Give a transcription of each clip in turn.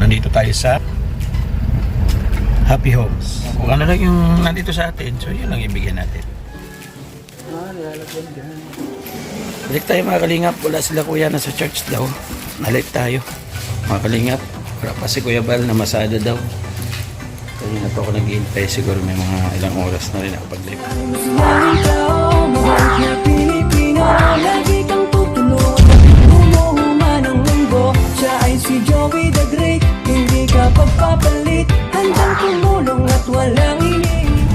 nandito tayo sa Happy Homes. Kung ano lang yung nandito sa atin, so yun lang ibigyan natin. Balik tayo mga kalingap. Wala sila kuya, nasa church daw. Nalik tayo mga kalingap. Wala pa si Kuya Bal na masada daw. Kanina pa ako nag-iintay. Siguro may mga ilang oras na rin ako pag-live. Lagi kang tutulungan, umuhuman ang mundo. Siya ay si Joey the Great. Hindi ka pagpapalit, handang tumulong at walang hinihingi.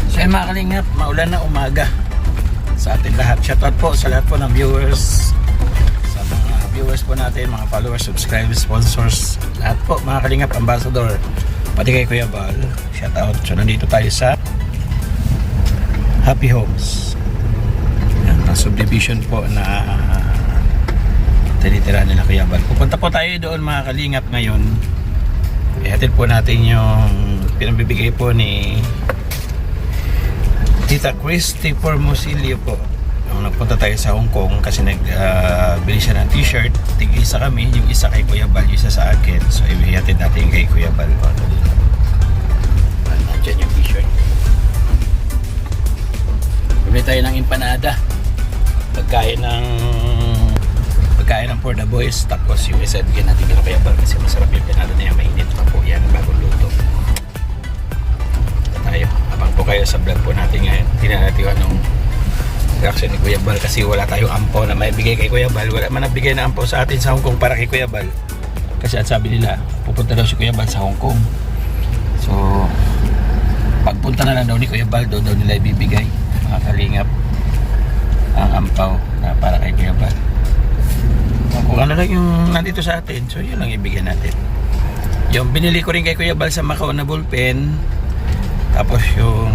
So mga kalingap, maulan na umaga sa ating lahat. Shoutout po sa lahat po ng viewers, sa mga viewers po natin, mga followers, subscribers, sponsors, lahat po mga kalingap, ambassador, pati kay Kuya Bal, shoutout. So nandito tayo sa Happy Homes. Yan, ang subdivision po na tinitira nila Kuya Bal. Pupunta po tayo doon mga kalingap ngayon. Ihatid po natin yung pinabibigay po ni Tita Christy Formosilio po. Nung nagpunta tayo sa Hong Kong kasi nagbili siya ng t-shirt, tig-isa kami, yung isa kay Kuya Bal, yung isa sa akin. So ihatid natin kay Kuya Bal. Nandiyan yung t-shirt. Bili tayo ng empanada, pagkain ng for the boys, tapos yung isa bigyan natin kay Kuya Bal kasi masarap yung empanada na yan, mainit pa po yan, bagong luto. Tayo, abang po kayo sa vlog po natin ngayon. Tingnan natin kung anong reaction ni Kuya Bal kasi wala tayong ampo na may bigay kay Kuya Bal. Wala man nagbigay na ampo sa atin sa Hong Kong para kay Kuya Bal kasi at sabi nila pupunta daw si Kuya Bal sa Hong Kong. So pagpunta na lang daw ni Kuya Bal, daw nila ibibigay mga kalingap ang ampaw na para kay Kuya Bal. Kung ano lang yung nandito sa atin, so yun lang ibigyan natin. Yung binili ko rin kay Kuya Bal sa Macau na ballpen, tapos yung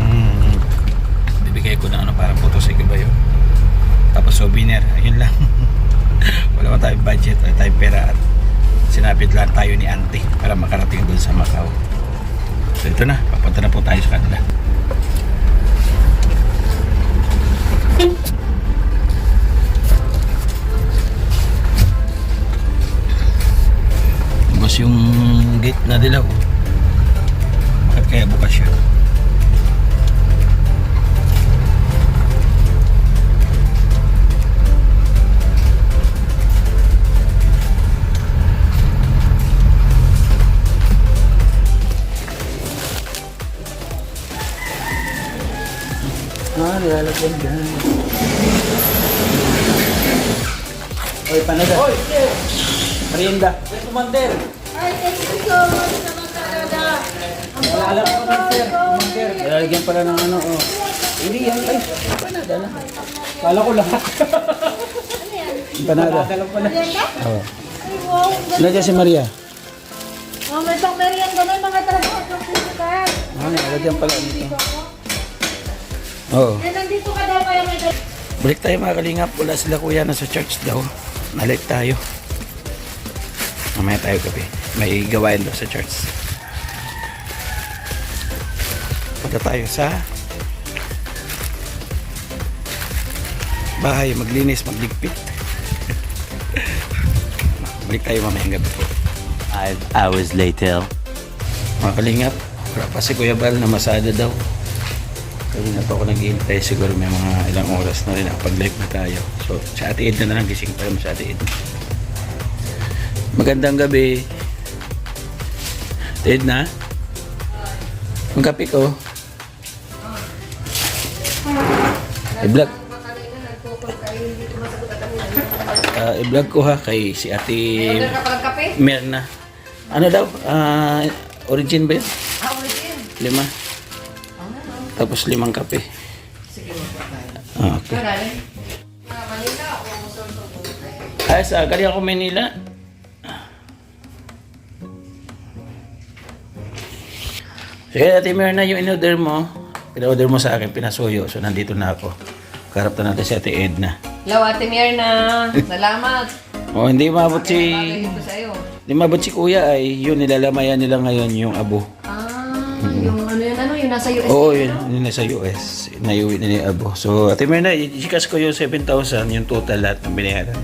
bibigay ko na ano parang photosig ba yun, tapos souvenir, ayun lang. Wala pa tayong budget, wala tayong pera at sinapit lang tayo ni auntie para makarating doon sa Macau. So ito na, papunta na po tayo sa kanila. Tapos yung gate na dilaw, bakit kaya bukas siya? Nilalagyan dyan. Oy, panada. Oy, merienda. Kumandir. Ay, thank you so much naman talaga. Wala ko kumandir. Kumandir. Nilalagyan pala ng ano, oh. Hindi yan. Ay, panada lang. Kala ko lahat. Ano yan? Panada. Merienda? Oo. Ay, wow. Lagyan si Maria. Oh, may pang merienda na yung mga talaga at physical. Nilalagyan pala nito. Oo. Eh, nandito ka daw kaya may... Balik tayo mga kalingap. Wala sila kuya, nasa church daw. Nalik tayo. Mamaya tayo gabi. May gawain daw sa church. Punta tayo sa bahay, maglinis, magligpit. Balik tayo mamayang gabi po. 5 hours later. Mga kalingap, wala pa si Kuya Bal na masada daw. Kanina pa ako nag-iintay. Siguro may mga ilang oras na rin ako pag-live na tayo. So sa Ate Ed na lang, gising pa rin sa Ate Ed. Magandang gabi. Ate Ed na? Ang kape ko. I-vlog. I-vlog ko ha kay si Ate Merna. Ano daw? Origin ba yun? Origin. 5. Tapos 5 kape. Okay. Ay, sa galing ako Manila. Sige, Ate Merna, yung in-order mo, pina-order mo sa akin, pinasuyo. So, nandito na ako. Karap na natin si Ate Edna. Hello, Ate Mirna. Salamat. O, hindi mabot si... Bagay ko sa'yo. Hindi mabot si Kuya ay yun, nilalamayan nila ngayon yung abo. Ah. Yung ano yun, yung nasa US. Oo, yun nasa US. Naiuwi na ni Abo. So, Ate Myrna, i-cash ko yung 7,000, yung total lahat ng binayaran.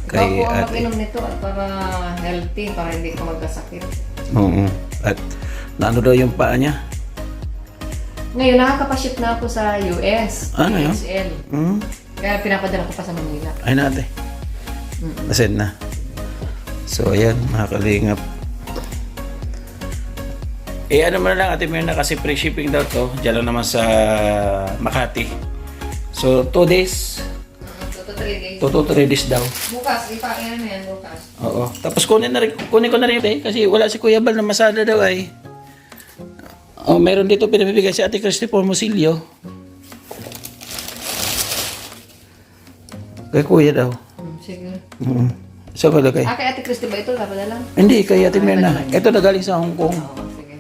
Kay Kaya ako ang ate. mag-inom nito at para healthy, para hindi ka magkasakit. Oo. At naano daw yung paa niya? Ngayon, nakakapaship na ako sa US. Ano yun? DHL. Hmm? Kaya pinapadala ko pa sa Manila. Ay na ate. Nasend na. So, ayan, mga kalingap. Ano mo na lang Ate Myrna kasi free shipping daw to. Diyan lang naman sa Makati. So, 2 days. 2 to 3 days. 2 to 3 days daw. Bukas, ipain mo yan bukas. Oo. Tapos kunin ko na rin kasi wala si Kuya Bal na masada daw ay. Oh, meron dito pinabibigay si Ate Christy Formosilio. Kay Kuya daw. Sige. So, kay Kay Ate Christy ba ito? Papadala? hindi, kay Ate Myrna. Ito na galing sa Hong Kong. Oo, sige.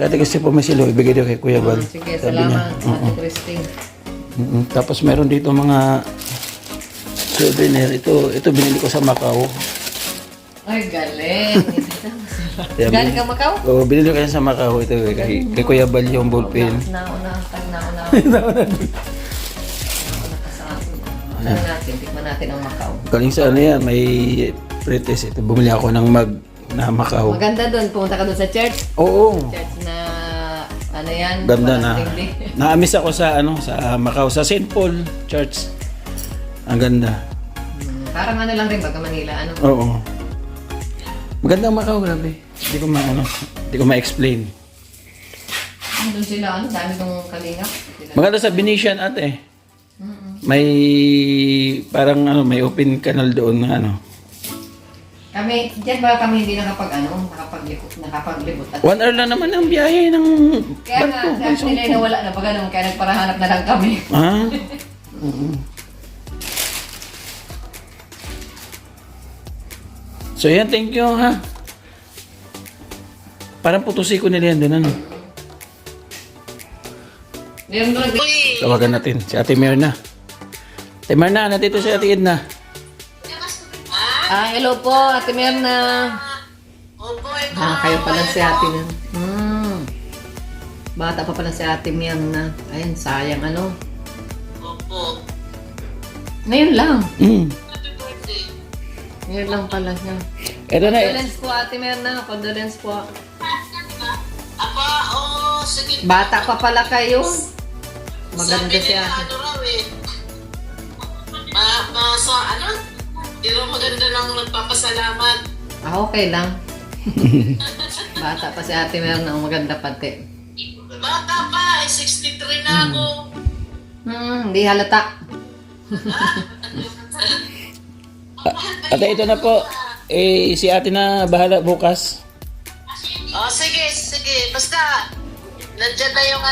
Kay Ate Christy Formosilio, ibigay daw kay Kuya Bal. Sige, Sabi niya. salamat Ate Christy. Tapos meron dito mga souvenir. Ito binili ko sa Macau. Ay, galing. Kaya Galing ka Macau? Oo, binili ko yan sa Macau. Ito kay Kuya Bal yung ballpen. Nauna. Ano natin, tikman natin ang Macau. Galing sa ano yan, may pretest. Ito, bumili ako ng mag na Macau. Maganda doon, pumunta ka doon sa church. Oo. Church na, ano yan? Ganda na. walang tingli. Naamis ako sa sa Macau, sa St. Paul Church. Ang ganda. Parang ano lang rin, baga Manila, ano? Oo. Maganda ang Macau, grabe. Hindi ko ma-explain. Doon sila, ano, dami kong kalingap. Maganda sa Venetian ate. May parang may open canal doon na Kami, diyan ba kami hindi nakapaglibot at 1 hour lang naman ang biyahe ng kaya nga, barko. sabi nila nawala na ba ganun, kaya nagparahanap na lang kami. Ah? Oo. So yan, thank you ha. Parang putusi ko nila yan doon Meron doon Tawagan natin si Ate Myrna. Ate Myrna, nandito si Ate Edna. hello po, Ate Myrna. Kayo pala si Ate Myrna. Bata pa pala si Ate Myrna. Ayun, sayang ano. Opo. Ngayon lang. Ngayon lang pala siya. Ito na. Condolence po, Ate Myrna. Condolence po. Sige. Bata pa pala kayo. Maganda si Ate. Ano raw eh. Di raw maganda lang nagpapasalamat. Okay lang. Bata pa si Ate Myrna. Maganda pati. Bata pa, 63 na ako. Hindi halata. Ate, ito na po. Si Ate na bahala bukas. Sige. Basta, nandyan na yung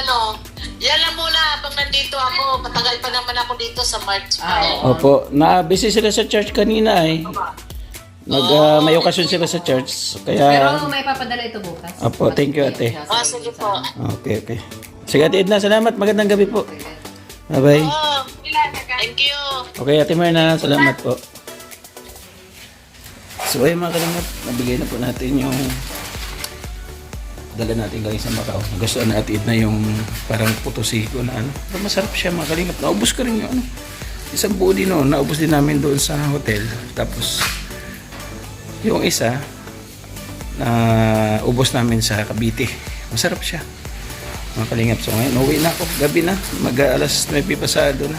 yan lang muna, pag nandito ako, matagal pa naman ako dito sa March 5. Opo, na-busy sila sa church kanina eh. May okasyon sila sa church. Pero Kaya, may papadala ito bukas. Opo, thank you, Ate. Sige po. Okay. Sige, Ate Edna, salamat. Magandang gabi po. Bye-bye. Thank you. Okay, Ate Myrna, salamat po. So, ayun mga kalingap, nabigay na po natin yung dala natin galing sa Macau. Nagustuhan na Ate Edna yung parang putusi ko na Pero masarap siya mga kalingap. Naubos ko rin yung isang buo din naubos din namin doon sa hotel. Tapos, yung isa, na ubos namin sa Cavite. Masarap siya. Mga kalingap. So ngayon, uwi na ako. Gabi na. Mag-alas 9 pasado na.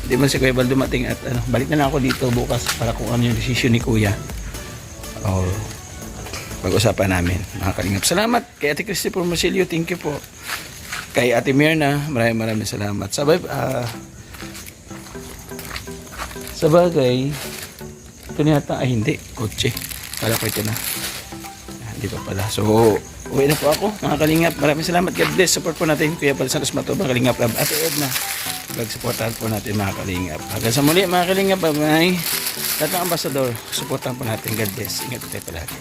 Hindi man si Kuya Bal dumating at balik na lang ako dito bukas para kung ano yung decision ni Kuya. O pag-usapan namin. Mga kalingap. Salamat kay Ate Christy Formosilio. Thank you po. Kay Ate Myrna, maraming salamat. Sa bagay, ito na yata, hindi, kotse. Kala ko ito na. Hindi pa pala. So, uwi na po ako, mga kalingap. Maraming salamat. God bless. Support po natin. Kuya Bal Santos Mato, mga kalingap. Ate Edna. Mag-supportahan po natin, mga kalingap. Hanggang sa muli, mga kalingap. Bye-bye. Lahat ng ambasador, supportahan po natin. God bless. Ingat po tayo palagi.